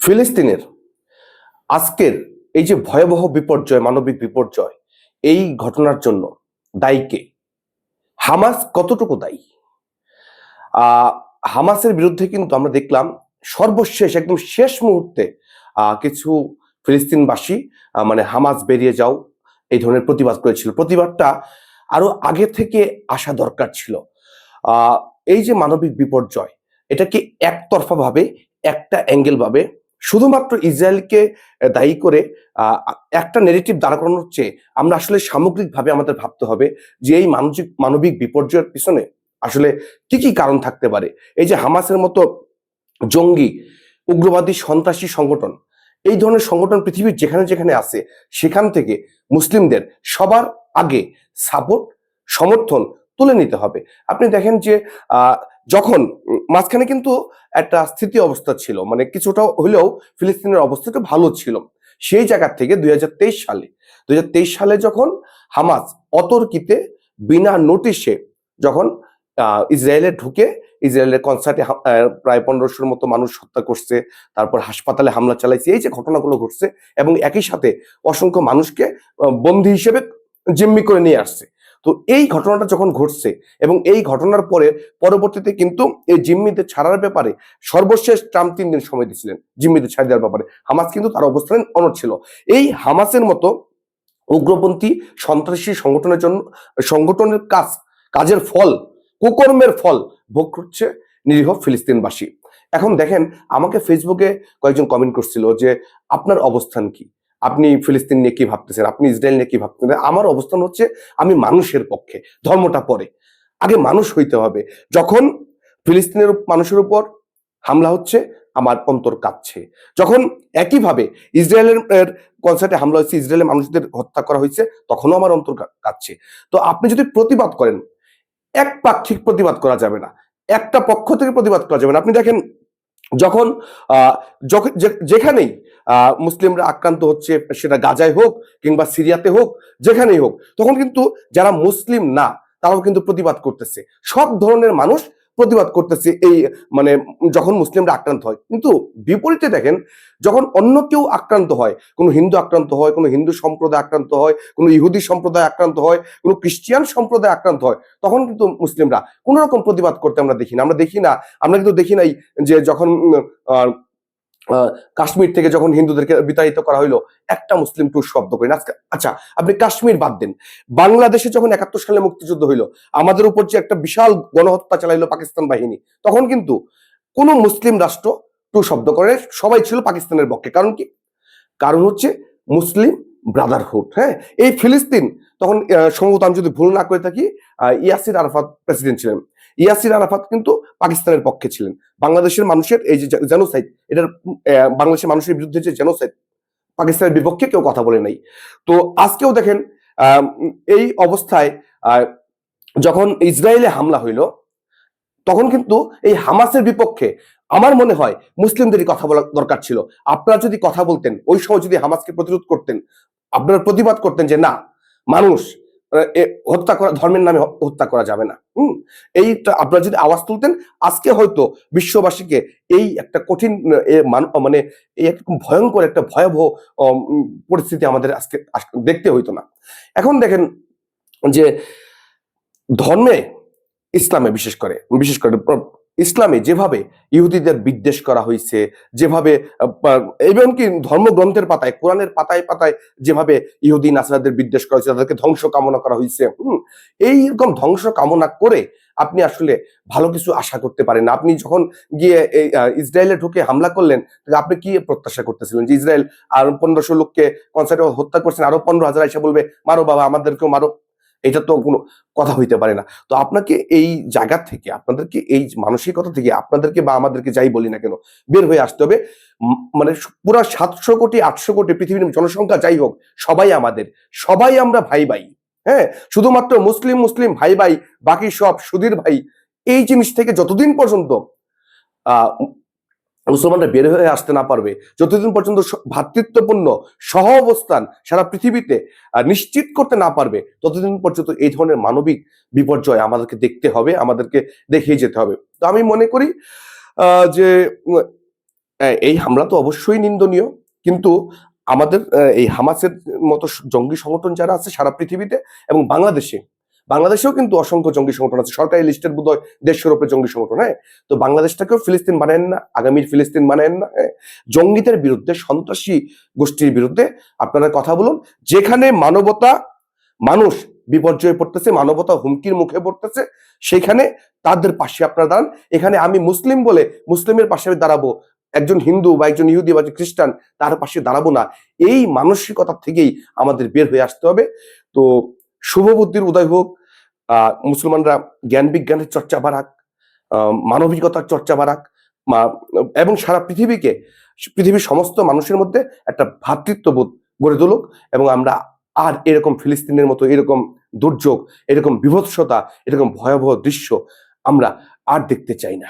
ফিলিস্তিনের আজকের এই যে ভয়াবহ বিপর্যয়, মানবিক বিপর্যয়, এই ঘটনার জন্য দায়ী কে? হামাস কতটুকু দায়ী? হামাসের বিরুদ্ধে কিন্তু আমরা দেখলাম সর্বশেষ একদম শেষ মুহূর্তে কিছু ফিলিস্তিনবাসী মানে হামাস বেরিয়ে যাও এই ধরনের প্রতিবাদ করেছিল। প্রতিবাদটা আরো আগে থেকে আসা দরকার ছিল। এই যে মানবিক বিপর্যয়, এটাকে একতরফা ভাবে, একটা অ্যাঙ্গেল ভাবে শুধুমাত্র ইসরায়েলকে দায়ী করে একটা নেগেটিভ দাঁড় করানোর চেয়ে আমরা আসলে সামগ্রিকভাবে আমাদের ভাবতে হবে যে এই মানবিক বিপর্যয়ের পিছনে আসলে কি কি কারণ থাকতে পারে। এই যে হামাসের মতো জঙ্গি, উগ্রবাদী, সন্ত্রাসী সংগঠন, এই ধরনের সংগঠন পৃথিবীর যেখানে যেখানে আছে সেখান থেকে মুসলিমদের সবার আগে সাপোর্ট, সমর্থন তুলে নিতে হবে। আপনি দেখেন যে যখন মাঝখানে কিন্তু একটা স্থিতি অবস্থা ছিল, মানে কিছুটা হলেও ফিলিস্তিনের অবস্থাটা ভালো ছিল। সেই জায়গা থেকে 2023 সালে যখন হামাস অতর্কিতে বিনা নোটিশে যখন ইসরায়েলে ঢুকে ইসরায়েলের কনসার্টে প্রায় 1500-র মতো মানুষ হত্যা করছে, তারপর হাসপাতালে হামলা চালাইছে, এই যে ঘটনাগুলো ঘটছে, এবং একই সাথে অসংখ্য মানুষকে বন্দী হিসেবে জিম্মি করে নিয়ে আসছে। তো এই ঘটনাটা যখন ঘটছে এবং এই ঘটনার পরবর্তীতে কিন্তু এই জিম্মিদের ছাড়ার ব্যাপারে সর্বশেষ ট্রাম্প 3 দিন সময় দিয়েছিলেন জিম্মিদের ছাড় দেওয়ার ব্যাপারে। হামাস কিন্তু তার অবস্থানে অনড় ছিল। এই হামাসের মতো উগ্রপন্থী সন্ত্রাসী সংগঠনের কাজের ফল, কুকর্মের ফল ভোগ করছে নিরীহ ফিলিস্তিনবাসী। এখন দেখেন, আমাকে ফেসবুকে কয়েকজন কমেন্ট করছিল যে আপনার অবস্থান কি, আপনি ফিলিস্তিন নিয়ে কি ভাবতেছেন, আপনি ইসরায়েল নিয়ে কি ভাবতেছেন। আমার অবস্থান হচ্ছে আমি মানুষের পক্ষে, ধর্মটা পরে, আগে মানুষ হইতে হবে। যখন ফিলিস্তিনের মানুষের উপর হামলা হচ্ছে আমার অন্তর কাঁপছে। যখন একইভাবে ইসরায়েলের কনসার্টে হামলা হয়েছে, ইসরায়েলের মানুষদের হত্যা করা হয়েছে, তখনও আমার অন্তর কাঁপছে। তো আপনি যদি প্রতিবাদ করেন, একপাক্ষিক প্রতিবাদ করা যাবে না, একটা পক্ষ থেকে প্রতিবাদ করা যাবে না। আপনি দেখেন, যখন যেখানেই মুসলিমরা আক্রান্ত হচ্ছে, সেটা গাজায় হোক কিংবা সিরিয়াতে হোক, যেখানেই হোক, তখন কিন্তু যারা মুসলিম না তারাও কিন্তু প্রতিবাদ করতেছে। সব ধরনের মানুষ প্রতিবাদ করতেছে এই মানে যখন মুসলিমরা আক্রান্ত হয়। কিন্তু বিপরীতে দেখেন, যখন অন্য কেউ আক্রান্ত হয়, কোনো হিন্দু আক্রান্ত হয়, কোনো হিন্দু সম্প্রদায় আক্রান্ত হয়, কোনো ইহুদি সম্প্রদায় আক্রান্ত হয়, কোনো খ্রিস্টিয়ান সম্প্রদায় আক্রান্ত হয়, তখন কিন্তু মুসলিমরা কোনো রকম প্রতিবাদ করতে আমরা দেখি না। আমরা কিন্তু দেখি নাই যে যখন কাশ্মীর থেকে যখন হিন্দুদেরকে বিতাড়িত করা হইলো, একটা মুসলিম টুর শব্দ করেন। আচ্ছা, আপনি কাশ্মীর বাদ দেন, বাংলাদেশে যখন 71 সালে মুক্তিযুদ্ধ হইলো, আমাদের উপর যে একটা বিশাল গণহত্যা চালাইলো পাকিস্তান বাহিনী, তখন কিন্তু কোন মুসলিম রাষ্ট্র টু শব্দ করে, সবাই ছিল পাকিস্তানের পক্ষে। কারণ কি? কারণ হচ্ছে মুসলিম ব্রাদারহুড। হ্যাঁ, এই ফিলিস্তিন তখন সম্ভবত আমি যদি ভুল না করে থাকি, ইয়াসির আরাফাত প্রেসিডেন্ট ছিলেন। ইয়াসির আরাফাত কিন্তু পাকিস্তানের পক্ষে ছিলেন। বাংলাদেশের মানুষের এই যে জেনোসাইড, এটার বাংলাদেশের মানুষের বিরুদ্ধে যে জেনোসাইড, পাকিস্তানের বিপক্ষে কেউ কথা বলে নাই। তো আজকেও দেখেন, এই অবস্থায় যখন ইসরায়েলে হামলা হইল, তখন কিন্তু এই হামাসের বিপক্ষে আমার মনে হয় মুসলিমদেরই কথা বলা দরকার ছিল। আপনারা যদি কথা বলতেন, ওই সময় যদি হামাসকে প্রতিরোধ করতেন, আপনারা প্রতিবাদ করতেন যে না, মানুষ হত্যা করা, ধর্মের নামে হত্যা করা যাবে না। এইটা আপনারা যদি আওয়াজ তুলতেন, আজকে হয়তো বিশ্ববাসীকে এই একটা কঠিন মানে এই একটা ভয়ঙ্কর, একটা ভয়াবহ পরিস্থিতি আমাদের আজকে দেখতে হইতো না। এখন দেখেন যে ধর্মে, বিশেষ করে ইসলামে যেভাবে ইহুদিদের বিদ্বেষ করা হয়েছে, যেভাবে এমনকি ধর্মগ্রন্থের পাতায়, কোরআনের পাতায় পাতায় যেভাবে ইহুদি নাসারাদের বিদ্বেষ করা হয়েছে, তাদেরকে ধ্বংস কামনা করা হয়েছে, এইরকম ধ্বংস কামনা করে আপনি আসলে ভালো কিছু আশা করতে পারেন না। আপনি যখন গিয়ে ইসরায়েলে ঢুকে হামলা করলেন, আপনি কি প্রত্যাশা করতেছিলেন যে ইসরায়েল আর 1500 লোককে কনসার্টে হত্যা করছেন, আরো 15,000 এসে বলবে মারো বাবা, আমাদেরকেও মারো? এটা তো কোনো কথা হইতে পারে না। তো আপনাকে এই জায়গা থেকে, আপনাদেরকে এই মানসিকতা থেকে, আপনাদেরকে বা আমাদেরকে যাই বলি না কেন, বের হয়ে আসতে হবে। মানে পুরা 700 কোটি 800 কোটি পৃথিবীর জনসংখ্যা যাই হোক, সবাই আমাদের, সবাই আমরা ভাই ভাই। হ্যাঁ, শুধুমাত্র মুসলিম মুসলিম ভাই ভাই, বাকি সব সুধীর ভাই। এই জিনিস থেকে যতদিন পর্যন্ত আহ মুসলমানরা বের হয়ে আসতে না পারবে, যতদিন পর্যন্ত ভ্রাতৃত্বপূর্ণ সহ অবস্থান সারা পৃথিবীতে নিশ্চিত করতে না পারবে, ততদিন পর্যন্ত এই ধরনের মানবিক বিপর্যয় আমাদেরকে দেখতে হবে, আমাদেরকে দেখিয়ে যেতে হবে। তো আমি মনে করি যে এই হামলা তো অবশ্যই নিন্দনীয়, কিন্তু আমাদের এই হামাসের মতো জঙ্গি সংগঠন যারা আছে সারা পৃথিবীতে এবং বাংলাদেশেও কিন্তু অসংখ্য জঙ্গি সংগঠন আছে, সরকারি লিস্টের বোধহয় 150-এর উপরে জঙ্গি সংগঠন। হ্যাঁ, তো বাংলাদেশটাকেও ফিলিস্তিন বানায়েন না, আগামীর ফিলিস্তিন বানায়েন না। হ্যাঁ, জঙ্গিদের বিরুদ্ধে, সন্ত্রাসী গোষ্ঠীর বিরুদ্ধে আপনারা কথা বলুন। যেখানে মানবতা, মানুষ বিপর্যয়ে পড়তেছে, মানবতা হুমকির মুখে পড়তেছে, সেখানে তাদের পাশে আপনারা দাঁড়ান। এখানে আমি মুসলিম বলে মুসলিমের পাশে আমি দাঁড়াবো, একজন হিন্দু বা একজন ইহুদি বা একজন খ্রিস্টান তার পাশে দাঁড়াবো না, এই মানসিকতা থেকেই আমাদের বের হয়ে আসতে হবে। তো শুভ বুদ্ধির উদয় হোক, মুসলমানরা জ্ঞান বিজ্ঞানের চর্চা বাড়াক, মানবিকতার চর্চা বাড়াক, এবং সারা পৃথিবীর সমস্ত মানুষের মধ্যে একটা ভ্রাতৃত্ববোধ গড়ে তুলুক, এবং আমরা আর এরকম ফিলিস্তিনের মতো এরকম দুর্যোগ, এরকম বিভৎসতা, এরকম ভয়াবহ দৃশ্য আমরা আর দেখতে চাই না।